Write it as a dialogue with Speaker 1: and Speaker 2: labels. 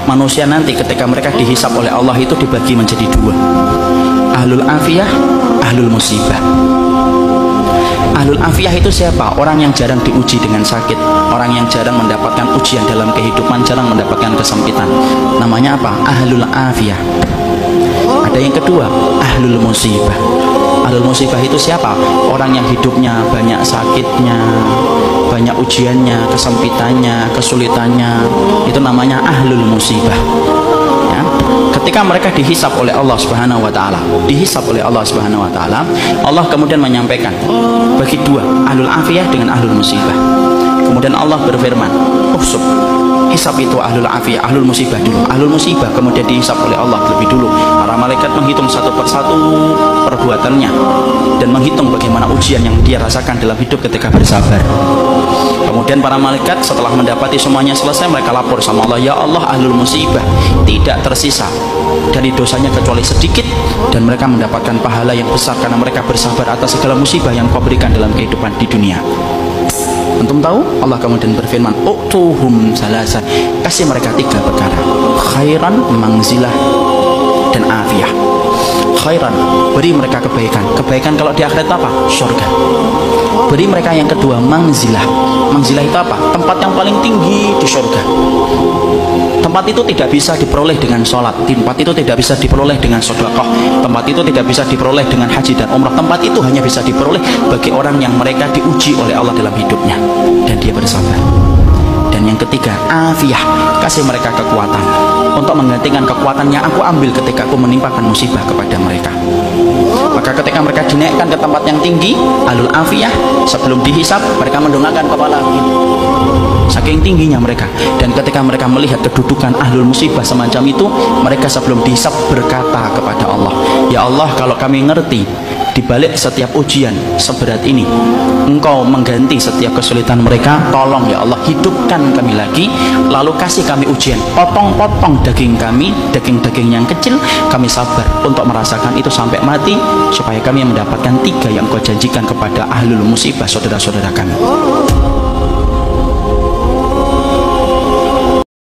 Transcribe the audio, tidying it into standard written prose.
Speaker 1: manusia nanti ketika mereka dihisab oleh Allah itu dibagi menjadi dua, ahlul afiyah, ahlul musibah. Ahlul afiyah itu siapa? Orang yang jarang diuji dengan sakit, orang yang jarang mendapatkan ujian dalam kehidupan, jarang mendapatkan kesempitan. Namanya apa? Ahlul afiyah. Ada yang kedua, ahlul musibah. Ahlul musibah itu siapa? Orang yang hidupnya banyak sakitnya, banyak ujiannya, kesempitannya, kesulitannya. Itu namanya ahlul musibah. Ya. Ketika mereka dihisab oleh Allah Subhanahu wa taala, Allah kemudian menyampaikan bagi dua, ahlul afiyah dengan ahlul musibah. Kemudian Allah berfirman, "Uhsub." Hisab itu ahlul afiyah, ahlul musibah dulu. Ahlul musibah kemudian dihisab oleh Allah lebih dulu. Para malaikat menghitung satu persatu perbuatannya dan menghitung bagaimana ujian yang dia rasakan dalam hidup ketika bersabar. Kemudian para malaikat setelah mendapati semuanya selesai, mereka lapor sama Allah, "Ya Allah, ahlul musibah tidak tersisa dari dosanya kecuali sedikit, dan mereka mendapatkan pahala yang besar karena mereka bersabar atas segala musibah yang Kau berikan dalam kehidupan di dunia." Antum tahu? Allah kemudian berfirman, "Utuhum salasa." Kasih mereka tiga perkara: khairan, mangzilah, dan afiyah. Khairan, beri mereka kebaikan. Kebaikan kalau di akhirat apa? Surga. Beri mereka yang kedua, mangzilah. Mangzilah itu apa? Tempat yang paling tinggi di surga. Tempat itu tidak bisa diperoleh dengan sholat, tempat itu tidak bisa diperoleh dengan sedekah, tempat itu tidak bisa diperoleh dengan haji dan umrah. Tempat itu hanya bisa diperoleh bagi orang yang mereka diuji oleh Allah dalam hidupnya dan dia bersabar. Dan yang ketiga, afiyah, kasih mereka kekuatan untuk menggantikan kekuatan yang aku ambil ketika aku menimpakan musibah kepada mereka. Maka ketika mereka dinaikkan ke tempat yang tinggi, ahlul afiyah, sebelum dihisab mereka mendongakkan kepala saking tingginya mereka. Dan ketika mereka melihat kedudukan ahlul musibah semacam itu, mereka sebelum dihisab berkata kepada Allah, "Ya Allah, kalau kami ngerti di balik setiap ujian seberat ini Engkau mengganti setiap kesulitan mereka, tolong ya Allah hidupkan kami lagi, lalu kasih kami ujian, potong-potong daging kami, daging-daging yang kecil, kami sabar untuk merasakan itu sampai mati, supaya kami mendapatkan tiga yang Engkau janjikan kepada ahlul musibah, saudara-saudara kami."